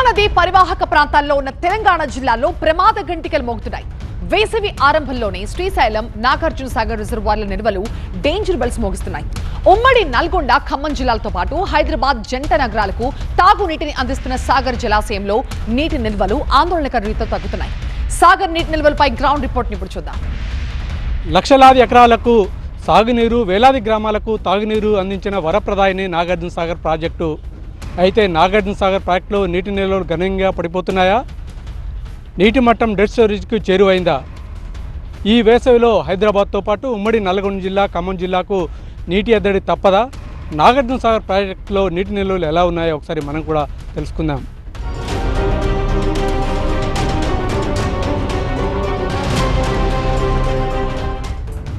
కృష్ణానది పరివాహక ప్రాంతాల్లో ఉన్న తెలంగాణ జిల్లాల్లో ప్రమాద గంటికలు మోగుతున్నాయి. వేసవి ఆరంభంలోనే శ్రీశైలం, నాగార్జున సాగర్ రిజర్వాయర్ల నిల్వలు డేంజర్ బెల్స్ మోగిస్తున్నాయి. ఉమ్మడి నల్గొండ, ఖమ్మం జిల్లాలతో పాటు హైదరాబాద్ జంట నగరాలకు తాగునీటిని అందిస్తున్న సాగర్ జలాశయంలో నీటి నిల్వలు ఆందోళనకర రీతిలో తగ్గుతున్నాయి. సాగర్ నీటి నిల్వలపై గ్రౌండ్ రిపోర్ట్ ఇప్పుడు చూద్దాం. లక్షలాది ఎకరాలకు సాగునీరు, వేలాది గ్రామాలకు తాగునీరు అందించిన వరప్రదాయిని నాగార్జున సాగర్ ప్రాజెక్టు. అయితే నాగార్జున సాగర్ ప్రాజెక్టులో నీటి నిల్వలు గణనీయంగా పడిపోతున్నాయా? నీటి మట్టం డెడ్ స్టోరేజ్కు చేరువైందా? ఈ వేసవిలో హైదరాబాద్తో పాటు ఉమ్మడి నల్గొండ జిల్లా, ఖమ్మం జిల్లాకు నీటి ఎద్దడి తప్పదా? నాగార్జున సాగర్ ప్రాజెక్టులో నీటి నిల్వలు ఎలా ఉన్నాయో ఒకసారి మనం కూడా తెలుసుకుందాం.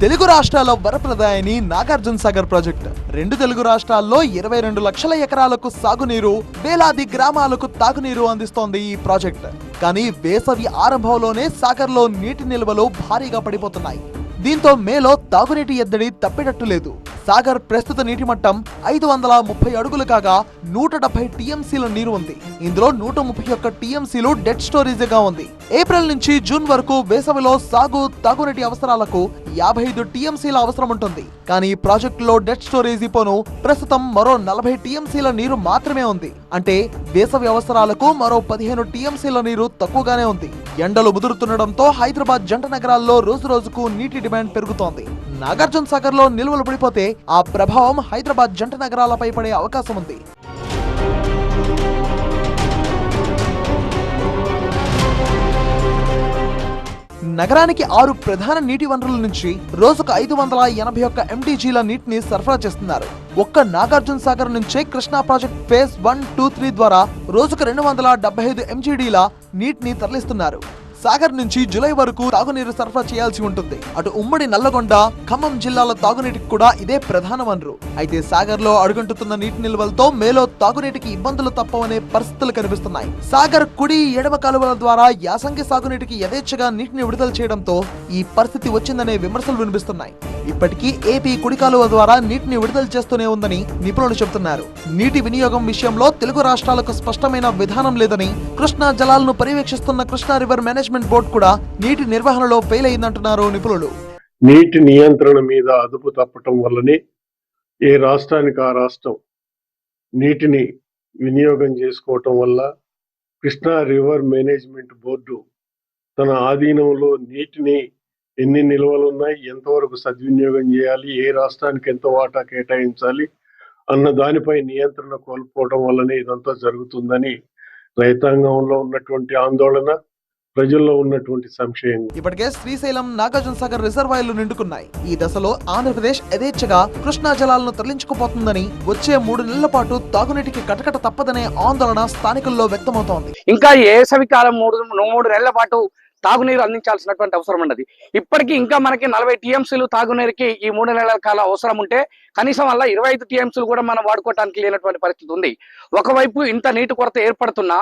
తెలుగు రాష్ట్రాల వరప్రదాయని నాగార్జున సాగర్ ప్రాజెక్టు. రెండు తెలుగు రాష్ట్రాల్లో 22 లక్షల ఎకరాలకు సాగునీరు, వేలాది గ్రామాలకు తాగునీరు అందిస్తోంది ఈ ప్రాజెక్టు. కానీ వేసవి ఆరంభంలోనే సాగర్లో నీటి నిల్వలు భారీగా పడిపోతున్నాయి. దీంతో మేలో తాగునీటి ఎద్దడి తప్పేటట్టు లేదు. సాగర్ ప్రస్తుత నీటి మట్టం 530 అడుగులు కాగా 170 టీఎంసీల నీరు ఉంది. ఇందులో 131 టీఎంసీలు డెడ్ స్టోరేజ్గా ఉంది. ఏప్రిల్ నుంచి జూన్ వరకు వేసవిలో సాగు, తాగునీటి అవసరాలకు 55 టీఎంసీల అవసరం ఉంటుంది. కానీ ఈ ప్రాజెక్టులో డెడ్ స్టోరేజీ పోను ప్రస్తుతం మరో 40 టీఎంసీల నీరు మాత్రమే ఉంది. అంటే వేసవి అవసరాలకు మరో 15 టీఎంసీల నీరు తక్కువగానే ఉంది. ఎండలు ముదురుతుండటంతో హైదరాబాద్ జంట నగరాల్లో రోజు రోజుకు నీటి డిమాండ్ పెరుగుతోంది. నాగార్జున సాగర్ లో నిల్వలు పడిపోతే ఆ ప్రభావం హైదరాబాద్ జంట నగరాలపై పడే అవకాశం ఉంది. నగరానికి 6 ప్రధాన నీటి వనరుల నుంచి రోజుకు 581 ఎంటీజీల నీటిని సరఫరా చేస్తున్నారు. ఒక్క నాగార్జున సాగర్ నుంచే కృష్ణా ప్రాజెక్ట్ ఫేజ్ 1, 2, 3 ద్వారా రోజుకు 275 ఎంజీడీల నీటిని తరలిస్తున్నారు. సాగర్ నుంచి జూలై వరకు తాగునీరు సరఫరా చేయాల్సి ఉంటుంది. అటు ఉమ్మడి నల్లగొండ, ఖమ్మం జిల్లాల తాగునీటికి కూడా ఇదే ప్రధాన వనరు. అయితే సాగర్ లో అడుగంటుతున్న నీటి నిల్వలతో మేలో తాగునీటికి ఇబ్బందులు తప్పవనే పరిస్థితులు కనిపిస్తున్నాయి. సాగర్ కుడి, ఎడమ కాలువల ద్వారా యాసంగి సాగునీటికి యథేచ్ఛగా నీటిని విడుదల చేయడంతో ఈ పరిస్థితి వచ్చిందనే విమర్శలు వినిపిస్తున్నాయి. ఇప్పటికీ ఏపీ కుడి కాలువ ద్వారా నీటిని విడుదల చేస్తూనే ఉందని నిపుణులు చెబుతున్నారు. నీటి వినియోగం విషయంలో తెలుగు రాష్ట్రాలకు స్పష్టమైన విధానం లేదని, కృష్ణా జలాలను పర్యవేక్షిస్తున్న కృష్ణా రివర్ మేనేజ్మెంట్ బోర్డు కూడా నీటి నిర్వహణలో ఫెయిల్ అయిందంటున్నారు నిపుణులు. నీటి నియంత్రణ మీద అదుపు తప్పటం వల్లనే ఏ రాష్ట్రానికి ఆ రాష్ట్రం నీటిని వినియోగం చేసుకోవటం వల్ల కృష్ణా రివర్ మేనేజ్మెంట్ బోర్డు తన ఆధీనంలో నీటిని ఎన్ని నిల్వలు ఉన్నాయి, ఎంతవరకు సద్వినియోగం చేయాలి, ఏ రాష్ట్రానికి ఎంత వాటా కేటాయించాలి అన్న దానిపై నియంత్రణ కోల్పోవడం వల్లనే ఇదంతా జరుగుతుందని రైతాంగంలో ఉన్నటువంటి ఆందోళన, ప్రజల్లో ఉన్నటువంటి సంశయం. ఇప్పటికే శ్రీశైలం, నాగార్జున సాగర్ రిజర్వాయర్లు నిండుకున్నాయి. ఈ దశలో ఆంధ్రప్రదేశ్ యథేచ్ఛగా కృష్ణా జలాలను తరలించుకుపోతుందని, వచ్చే 3 నెలల పాటు తాగునీటికి కటకట తప్పదనే ఆందోళన స్థానికుల్లో వ్యక్తమవుతోంది. ఇంకా వేసవి కాలం 3 నెలల పాటు తాగునీరు అందించాల్సినటువంటి అవసరం ఉన్నది. ఇప్పటికీ ఇంకా మనకి 40 టీఎంసీలు తాగునీరుకి ఈ 3 నెలల కాలం అవసరం ఉంటే కనీసం వల్ల 25 టీఎంసీలు కూడా మనం వాడుకోవడానికి లేనటువంటి పరిస్థితి ఉంది. ఒకవైపు ఇంత నీటి కొరత ఏర్పడుతున్నా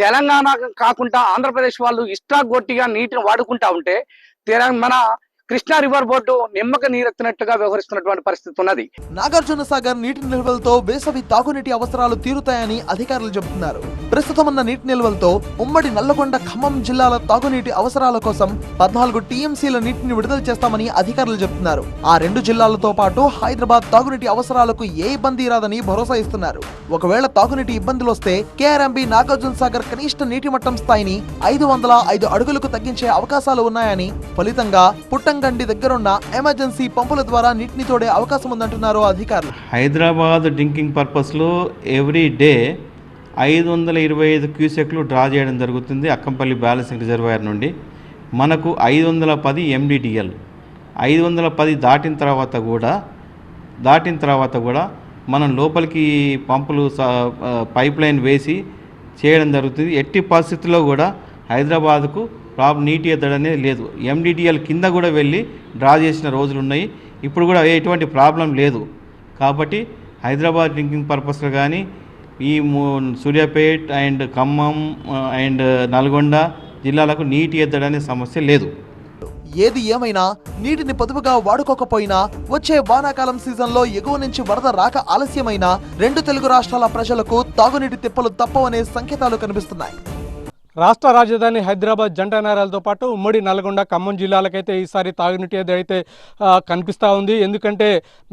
తెలంగాణ కాకుండా ఆంధ్రప్రదేశ్ వాళ్ళు ఇష్టాగొట్టిగా నీటిని వాడుకుంటా ఉంటే మన కృష్ణా రివర్ బోర్డు నిమ్మక నీరెత్తినట్టుగా వ్యవహరిస్తున్నటువంటి పరిస్థితి ఉన్నది. నాగార్జున సాగర్ నీటి నిల్వలతో వేసవి తాగునీటి అవసరాలు తీరుతాయని అధికారులు చెబుతున్నారు. ప్రస్తుతం ఉన్న నీటి నిల్వలతో ఉమ్మడి నల్లగొండ, ఖమ్మం జిల్లాల తాగునీటి అవసరాల కోసం 14 టీఎంసీల నీటిని విడుదల చేస్తామని అధికారులు చెబుతున్నారు. ఆ 2 జిల్లాలతో పాటు హైదరాబాద్ తాగునీటి అవసరాలకు ఏ ఇబ్బంది రాదని భరోసా ఇస్తున్నారు. ఒకవేళ తాగునీటి ఇబ్బందులు వస్తే కేఆర్ఎంబీ నాగార్జున సాగర్ కనిష్ట నీటి మట్టం స్థాయిని 505 అడుగులకు తగ్గించే అవకాశాలు ఉన్నాయని, ఫలితంగా పుట్టంగండి దగ్గరున్న ఎమర్జెన్సీ పంపుల ద్వారా నీటిని తోడే అవకాశం ఉందంటున్నారు అధికారులు. హైదరాబాద్ డ్రింకింగ్ పర్పస్లో ఎవ్రీ డే 525 క్యూసెక్లు డ్రా చేయడం జరుగుతుంది అక్కంపల్లి బ్యాలెన్సింగ్ రిజర్వాయర్ నుండి. మనకు 510 ఎండిటిఎల్. 510 దాటిన తర్వాత కూడా మనం లోపలికి పంపులు పైప్ లైన్ వేసి చేయడం జరుగుతుంది. ఎట్టి పరిస్థితుల్లో కూడా హైదరాబాద్కు నీటి ఎద్దడి అనేది లేదు. ఎండిటిఎల్ కింద కూడా వెళ్ళి డ్రా చేసిన రోజులు ఉన్నాయి. ఇప్పుడు కూడా ఎటువంటి ప్రాబ్లం లేదు. కాబట్టి హైదరాబాద్ డ్రింకింగ్ పర్పస్లో కానీ ఈ సూర్యాపేట్ అండ్ ఖమ్మం అండ్ నల్గొండ జిల్లాలకు నీటి ఎద్దడి అనే సమస్య లేదు. ఏది ఏమైనా నీటిని పొదుపుగా వాడుకోకపోయినా వచ్చే వానాకాలం సీజన్లో ఎగువ నుంచి వరద రాక ఆలస్యమైనా రెండు తెలుగు రాష్ట్రాల ప్రజలకు తాగునీటి తిప్పలు తప్పవనే సంకేతాలు కనిపిస్తున్నాయి. రాష్ట్ర రాజధాని హైదరాబాద్ జంట నగరాలతో పాటు ఉమ్మడి నల్గొండ ఖమ్మం జిల్లాలకైతే ఈసారి తాగునీటి ఎద్దడి అయితే కనిపిస్తూ ఉంది. ఎందుకంటే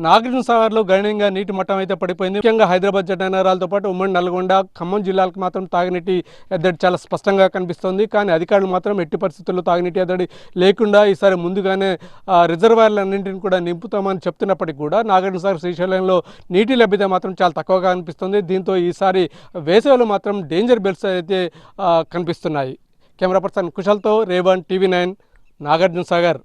నాగార్జున సాగర్లో గణనీయంగా నీటి మట్టం అయితే పడిపోయింది. ముఖ్యంగా హైదరాబాద్ జంట నగరాలతో పాటు ఉమ్మడి నల్గొండ ఖమ్మం జిల్లాలకు మాత్రం తాగునీటి ఎద్దడి చాలా స్పష్టంగా కనిపిస్తుంది. కానీ అధికారులు మాత్రం ఎట్టి పరిస్థితుల్లో తాగునీటి ఎద్దడి లేకుండా ఈసారి ముందుగానే రిజర్వాయర్లన్నింటిని కూడా నింపుతామని చెప్తున్నప్పటికీ కూడా నాగార్జున సాగర్ శ్రీశైలంలో నీటి లభ్యత మాత్రం చాలా తక్కువగా కనిపిస్తుంది. దీంతో ఈసారి వేసవిలో మాత్రం డేంజర్ బెల్ట్స్ అయితే కనిపిస్తున్నాయి. Camera person కుశల్తో Revan, TV 9, Nagarjuna Sagar.